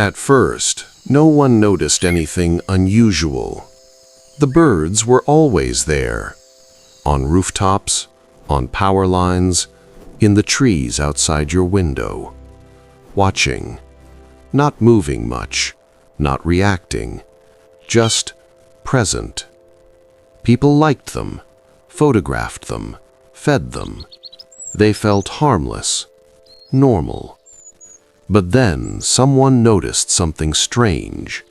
At first, no one noticed anything unusual. The birds were always there, on rooftops, on power lines, in the trees outside your window, watching, not moving much, not reacting, just present. People liked them, photographed them, fed them. They felt harmless, normal. But then someone noticed something strange.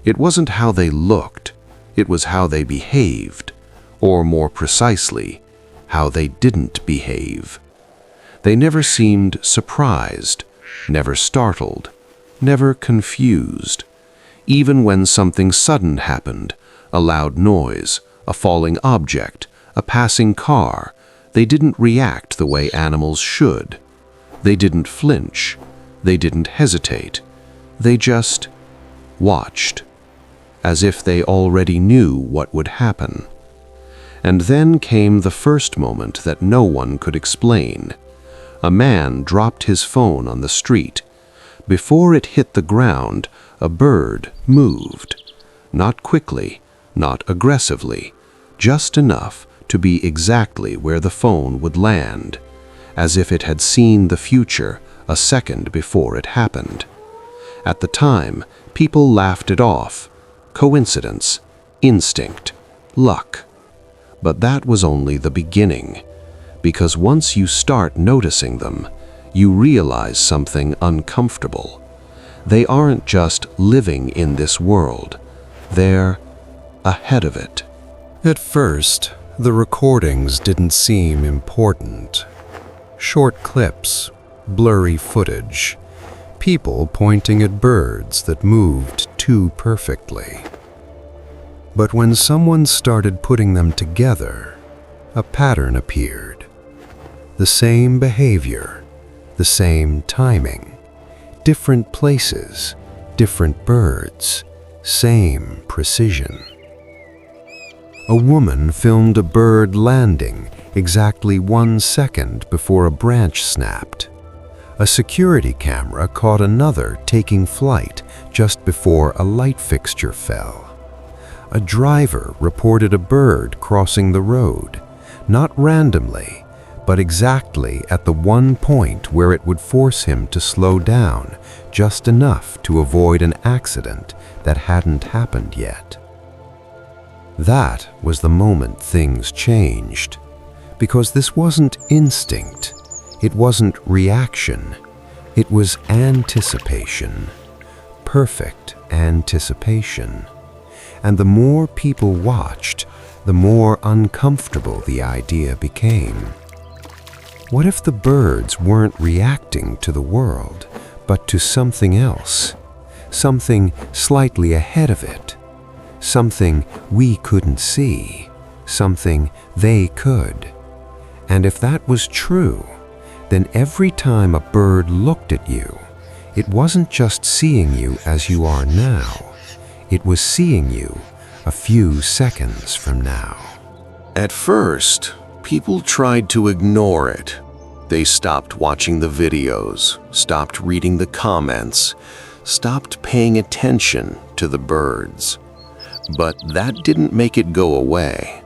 It wasn't how they looked, it was how they behaved, or more precisely, how they didn't behave. They never seemed surprised, never startled, never confused. Even when something sudden happened, a loud noise, a falling object, a passing car, they didn't react the way animals should. They didn't flinch. They didn't hesitate. They just watched, as if they already knew what would happen. And then came the first moment that no one could explain. A man dropped his phone on the street. Before it hit the ground, a bird moved. Not quickly, not aggressively, just enough to be exactly where the phone would land, as if it had seen the future a second before it happened. At the time, people laughed it off. Coincidence, instinct, luck. But that was only the beginning, because once you start noticing them, you realize something uncomfortable. They aren't just living in this world, they're ahead of it. At first, the recordings didn't seem important. Short clips, blurry footage, people pointing at birds that moved too perfectly. But when someone started putting them together, a pattern appeared. The same behavior, the same timing, different places, different birds, same precision. A woman filmed a bird landing exactly 1 second before a branch snapped. A security camera caught another taking flight just before a light fixture fell. A driver reported a bird crossing the road, not randomly, but exactly at the one point where it would force him to slow down just enough to avoid an accident that hadn't happened yet. That was the moment things changed, because this wasn't instinct, it wasn't reaction, it was anticipation, perfect anticipation. And the more people watched, the more uncomfortable the idea became. What if the birds weren't reacting to the world, but to something else, something slightly ahead of it, something we couldn't see, something they could? And if that was true, then every time a bird looked at you, it wasn't just seeing you as you are now, it was seeing you a few seconds from now. At first, people tried to ignore it. They stopped watching the videos, stopped reading the comments, stopped paying attention to the birds. But that didn't make it go away,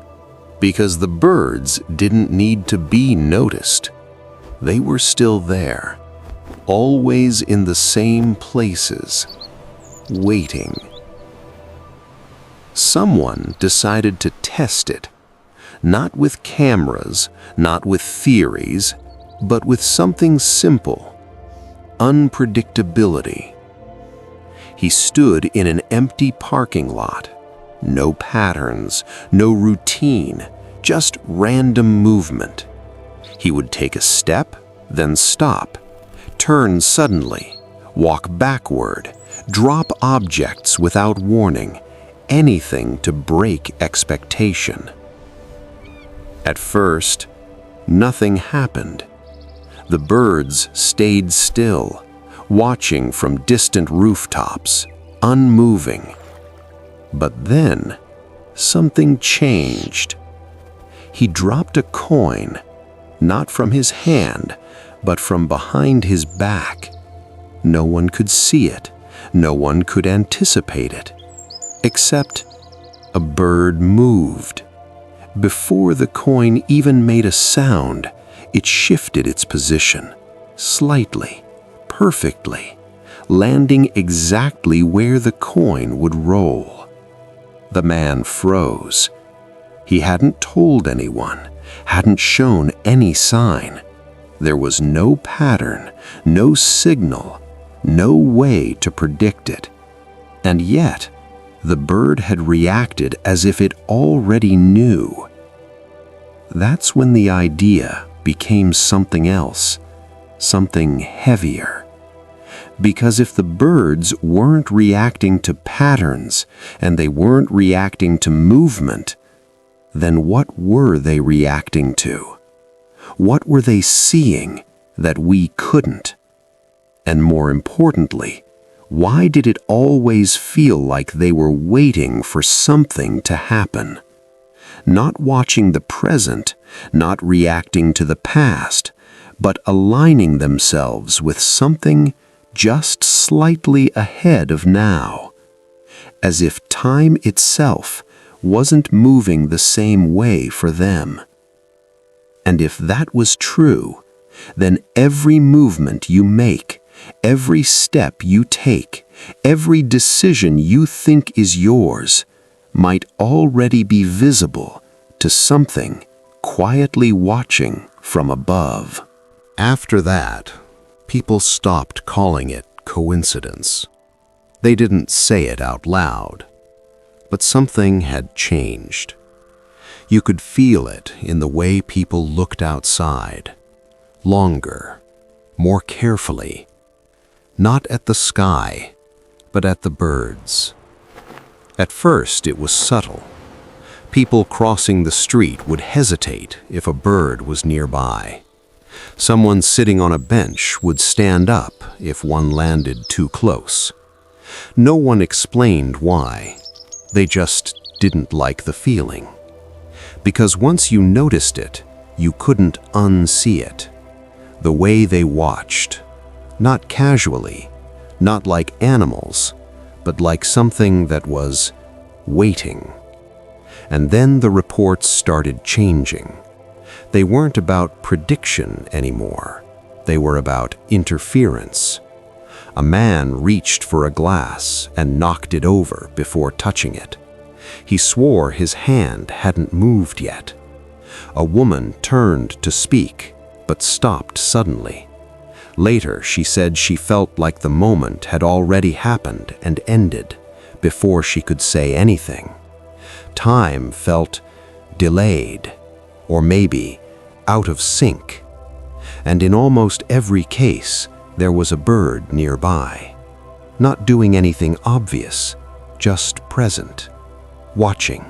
because the birds didn't need to be noticed. They were still there, always in the same places, waiting. Someone decided to test it, not with cameras, not with theories, but with something simple: unpredictability. He stood in an empty parking lot. No patterns, no routine, just random movement. He would take a step, then stop, turn suddenly, walk backward, drop objects without warning, anything to break expectation. At first, nothing happened. The birds stayed still, watching from distant rooftops, unmoving. But then, something changed. He dropped a coin, not from his hand, but from behind his back. No one could see it, No one could anticipate it, except a bird moved. Before the coin even made a sound, it shifted its position, slightly, perfectly, landing exactly where the coin would roll. The man froze. He hadn't told anyone, hadn't shown any sign. There was no pattern, no signal, no way to predict it. And yet, the bird had reacted as if it already knew. That's when the idea became something else, something heavier. Because if the birds weren't reacting to patterns and they weren't reacting to movement, then what were they reacting to? What were they seeing that we couldn't? And more importantly, why did it always feel like they were waiting for something to happen? Not watching the present, not reacting to the past, but aligning themselves with something just slightly ahead of now, as if time itself wasn't moving the same way for them. And if that was true, then every movement you make, every step you take, every decision you think is yours, might already be visible to something quietly watching from above. After that, people stopped calling it coincidence. They didn't say it out loud, but something had changed. You could feel it in the way people looked outside, longer, more carefully, not at the sky, but at the birds. At first, it was subtle. People crossing the street would hesitate if a bird was nearby. Someone sitting on a bench would stand up if one landed too close. No one explained why. They just didn't like the feeling. Because once you noticed it, you couldn't unsee it. The way they watched, not casually, not like animals, but like something that was waiting. And then the reports started changing. They weren't about prediction anymore. They were about interference. A man reached for a glass and knocked it over before touching it. He swore his hand hadn't moved yet. A woman turned to speak, but stopped suddenly. Later, she said she felt like the moment had already happened and ended before she could say anything. Time felt delayed, or maybe out of sync. And in almost every case, there was a bird nearby, not doing anything obvious, just present, watching.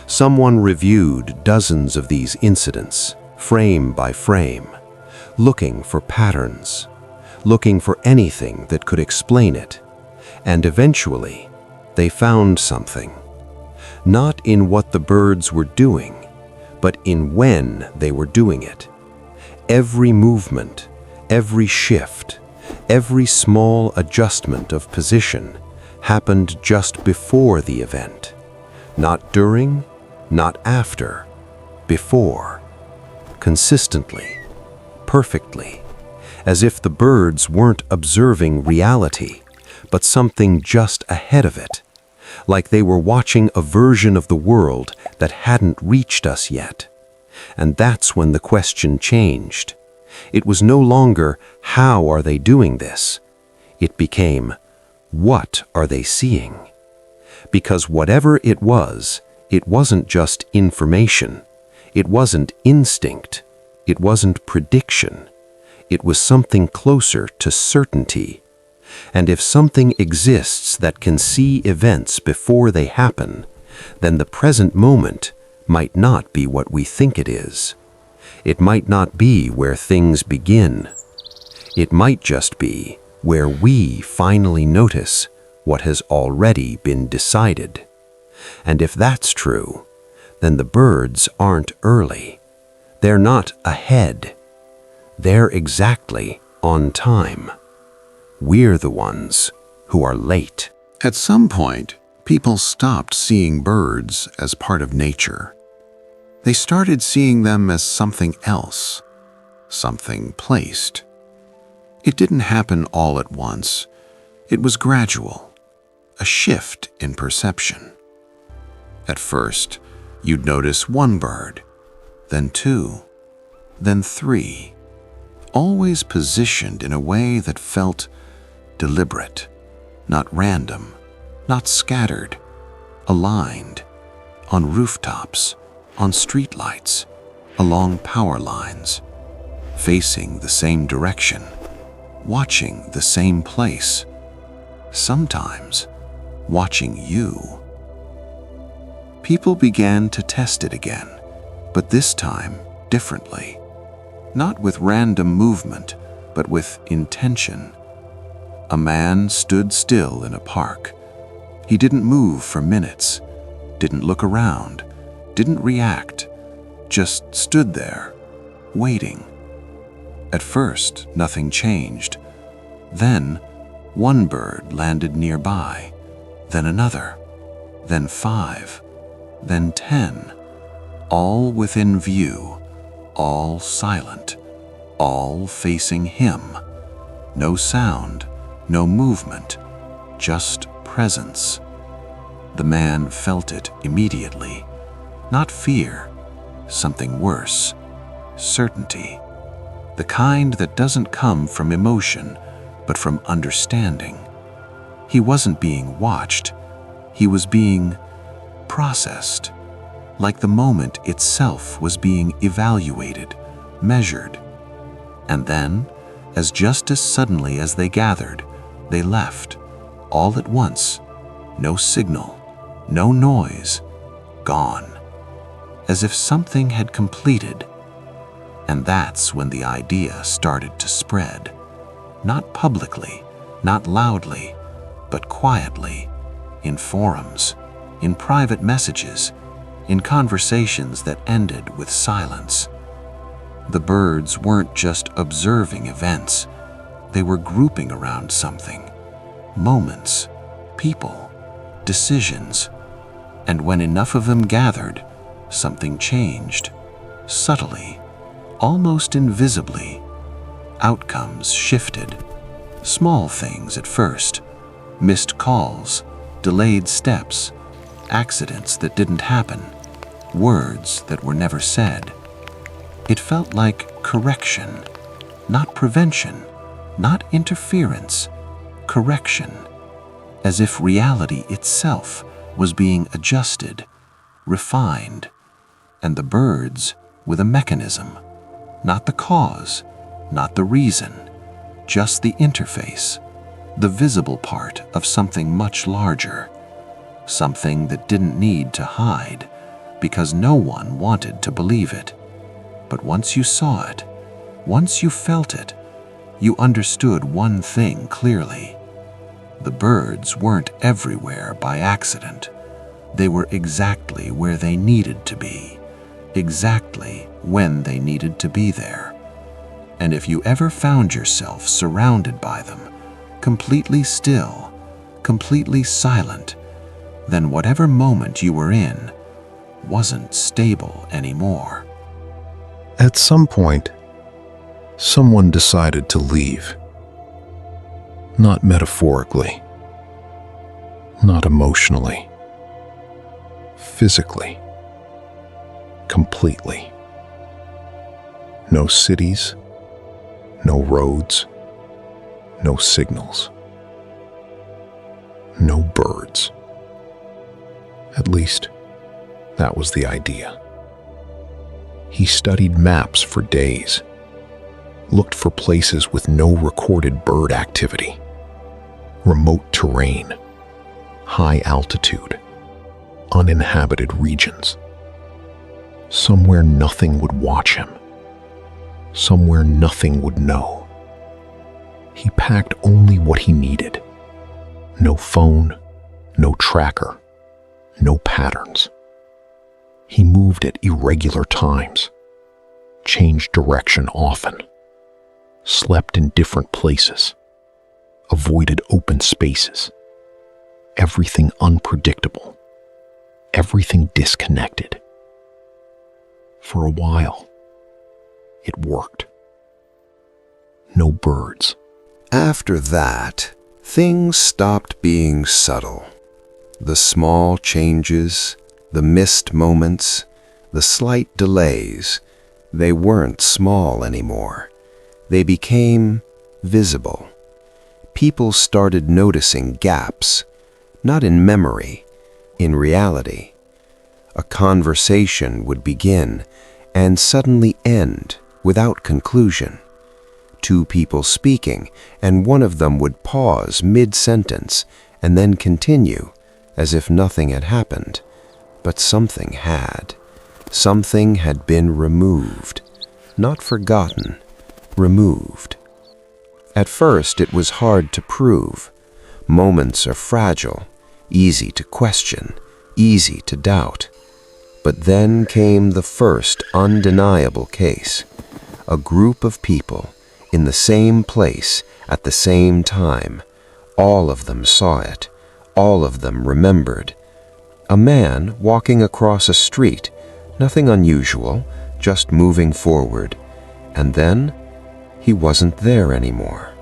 Someone reviewed dozens of these incidents, frame by frame, looking for patterns, looking for anything that could explain it, and eventually they found something. Not in what the birds were doing, but in when they were doing it. Every movement, every shift, every small adjustment of position happened just before the event. Not during, not after, before. Consistently, perfectly, as if the birds weren't observing reality, but something just ahead of it, like they were watching a version of the world that hadn't reached us yet. And that's when the question changed. It was no longer, how are they doing this? It became, what are they seeing? Because whatever it wasn't just information. It wasn't instinct. It wasn't prediction. It was something closer to certainty. And if something exists that can see events before they happen, then the present moment might not be what we think it is. It might not be where things begin. It might just be where we finally notice what has already been decided. And if that's true, then the birds aren't early. They're not ahead. They're exactly on time. We're the ones who are late. At some point, people stopped seeing birds as part of nature. They started seeing them as something else, something placed. It didn't happen all at once. It was gradual, a shift in perception. At first, you'd notice one bird, then two, then three, always positioned in a way that felt deliberate, not random, not scattered, aligned, on rooftops, on streetlights, along power lines, facing the same direction, watching the same place, sometimes watching you. People began to test it again, but this time differently. Not with random movement, but with intention. A man stood still in a park. He didn't move for minutes, didn't look around, didn't react, just stood there, waiting. At first, nothing changed. Then, one bird landed nearby, then another, then 5, then 10, all within view, all silent, all facing him. No sound, no movement, just presence. The man felt it immediately. Not fear, something worse, certainty. The kind that doesn't come from emotion, but from understanding. He wasn't being watched, he was being processed, like the moment itself was being evaluated, measured. And then, as just as suddenly as they gathered, they left, all at once, no signal, no noise, gone, as if something had completed. And that's when the idea started to spread, not publicly, not loudly, but quietly, in forums, in private messages, in conversations that ended with silence. The birds weren't just observing events, they were grouping around something, moments, people, decisions. And when enough of them gathered, something changed, subtly, almost invisibly. Outcomes shifted. Small things at first, missed calls, delayed steps, accidents that didn't happen, words that were never said. It felt like correction, not prevention, not interference, correction, as if reality itself was being adjusted, refined, and the birds with a mechanism, not the cause, not the reason, just the interface, the visible part of something much larger, something that didn't need to hide because no one wanted to believe it. But once you saw it, once you felt it, you understood one thing clearly. The birds weren't everywhere by accident. They were exactly where they needed to be, exactly when they needed to be there. And if you ever found yourself surrounded by them, completely still, completely silent, then whatever moment you were in wasn't stable anymore. At some point, someone decided to leave. Not metaphorically, not emotionally, physically, completely. No cities, no roads, no signals, no birds. At least, that was the idea. He studied maps for days, looked for places with no recorded bird activity, remote terrain, high altitude, uninhabited regions. Somewhere nothing would watch him, somewhere nothing would know. He packed only what he needed. No phone, no tracker, no patterns. He moved at irregular times, changed direction often, slept in different places, avoided open spaces. Everything unpredictable. Everything disconnected. For a while, it worked. No birds. After that, things stopped being subtle. The small changes, the missed moments, the slight delays, they weren't small anymore. They became visible. People started noticing gaps, not in memory, in reality. A conversation would begin and suddenly end without conclusion. Two people speaking, and one of them would pause mid-sentence and then continue as if nothing had happened. But something had. Something had been removed. Not forgotten, removed. At first, it was hard to prove. Moments are fragile, easy to question, easy to doubt. But then came the first undeniable case. A group of people in the same place at the same time. All of them saw it. All of them remembered. A man walking across a street, nothing unusual, just moving forward. And then, he wasn't there anymore.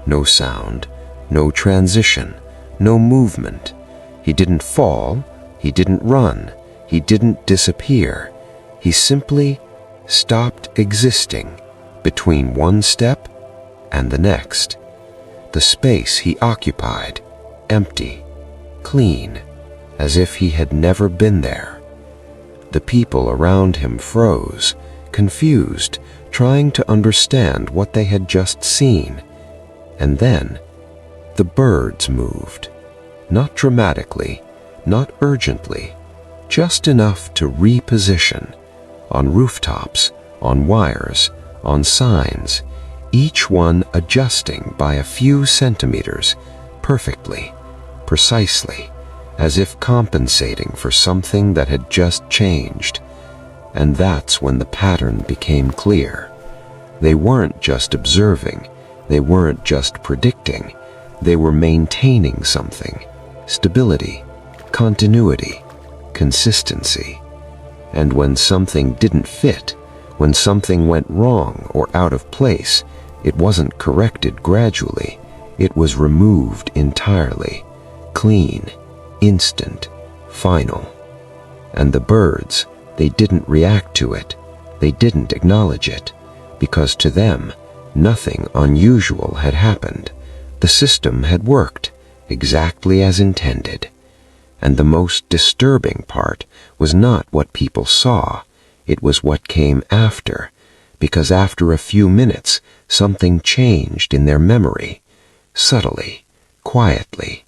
No sound, no transition, no movement. He didn't fall, he didn't run, he didn't disappear. He simply stopped existing between one step and the next. The space he occupied, empty, clean, as if he had never been there. The people around him froze, confused, trying to understand what they had just seen. And then, the birds moved. Not dramatically, not urgently, just enough to reposition. On rooftops, on wires, on signs, each one adjusting by a few centimeters, perfectly, precisely, as if compensating for something that had just changed. And that's when the pattern became clear. They weren't just observing, they weren't just predicting, they were maintaining something. Stability, continuity, consistency. And when something didn't fit, when something went wrong or out of place, it wasn't corrected gradually, it was removed entirely, clean, instant, final. And the birds, they didn't react to it, they didn't acknowledge it, because to them, nothing unusual had happened. The system had worked exactly as intended. And the most disturbing part was not what people saw, it was what came after, because after a few minutes, something changed in their memory. Subtly, quietly.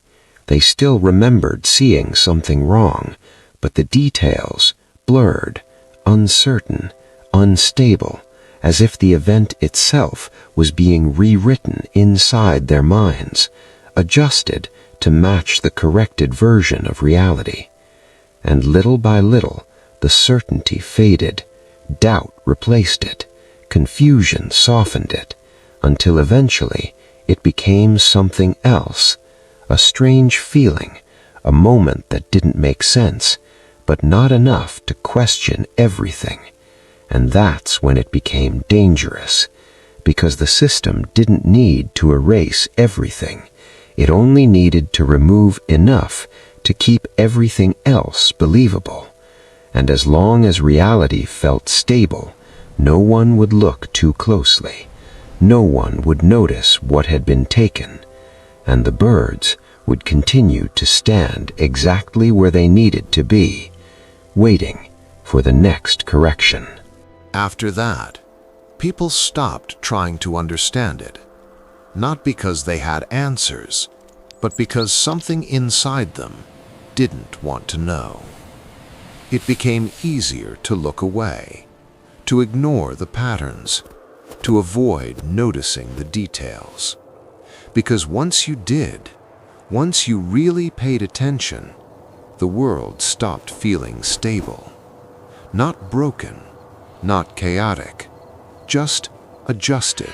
They still remembered seeing something wrong, but the details, blurred, uncertain, unstable, as if the event itself was being rewritten inside their minds, adjusted to match the corrected version of reality. And little by little, the certainty faded, doubt replaced it, confusion softened it, until eventually it became something else, a strange feeling, a moment that didn't make sense, but not enough to question everything. And that's when it became dangerous, because the system didn't need to erase everything. It only needed to remove enough to keep everything else believable. And as long as reality felt stable, no one would look too closely. No one would notice what had been taken. And the birds would continue to stand exactly where they needed to be, waiting for the next correction. After that, people stopped trying to understand it, not because they had answers, but because something inside them didn't want to know. It became easier to look away, to ignore the patterns, to avoid noticing the details. Because once you did, once you really paid attention, the world stopped feeling stable. Not broken, not chaotic, just adjusted,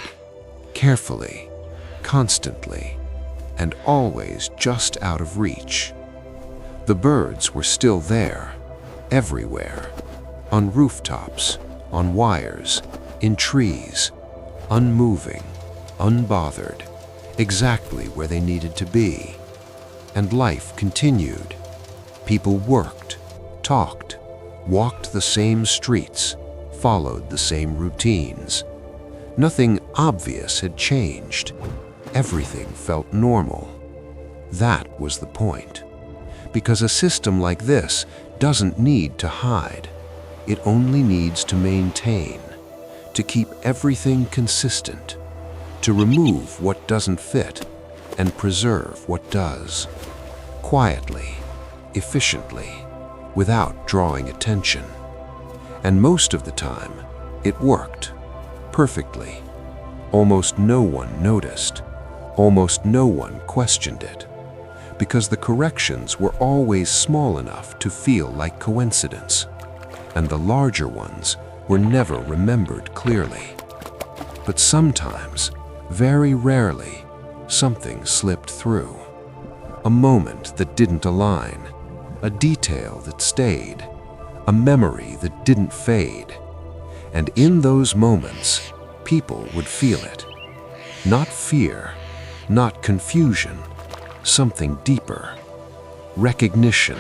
carefully, constantly, and always just out of reach. The birds were still there, everywhere, on rooftops, on wires, in trees, unmoving, unbothered, exactly where they needed to be. And life continued. People worked, talked, walked the same streets, followed the same routines. Nothing obvious had changed. Everything felt normal. That was the point. Because a system like this doesn't need to hide. It only needs to maintain, to keep everything consistent, to remove what doesn't fit and preserve what does. Quietly, efficiently, without drawing attention. And most of the time, it worked perfectly. Almost no one noticed. Almost no one questioned it. Because the corrections were always small enough to feel like coincidence, and the larger ones were never remembered clearly. But sometimes, very rarely, something slipped through. A moment that didn't align, a detail that stayed, a memory that didn't fade. And in those moments, people would feel it. Not fear, not confusion, something deeper. Recognition,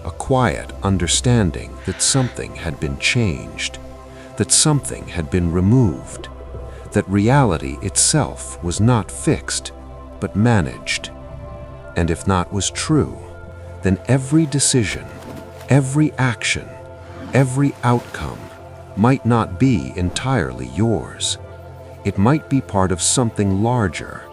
a quiet understanding that something had been changed, that something had been removed, that reality itself was not fixed, but managed. And if that was true, then every decision, every action, every outcome might not be entirely yours. It might be part of something larger,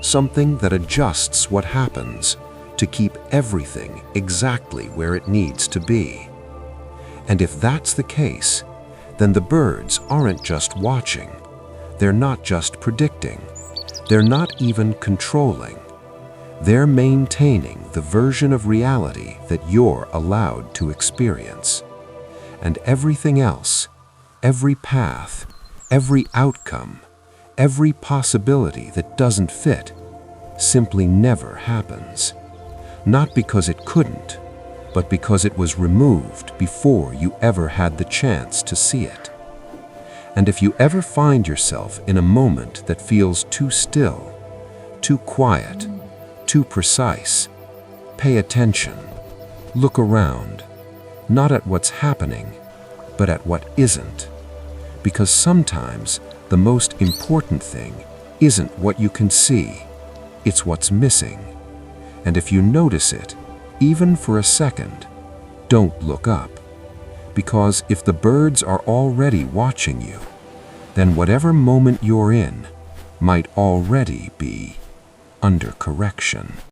something that adjusts what happens to keep everything exactly where it needs to be. And if that's the case, then the birds aren't just watching. They're not just predicting. They're not even controlling. They're maintaining the version of reality that you're allowed to experience. And everything else, every path, every outcome, every possibility that doesn't fit, simply never happens. Not because it couldn't, but because it was removed before you ever had the chance to see it. And if you ever find yourself in a moment that feels too still, too quiet, too precise, pay attention. Look around, not at what's happening, but at what isn't. Because sometimes the most important thing isn't what you can see, it's what's missing. And if you notice it, even for a second, don't look up. Because if the birds are already watching you, then whatever moment you're in might already be under correction.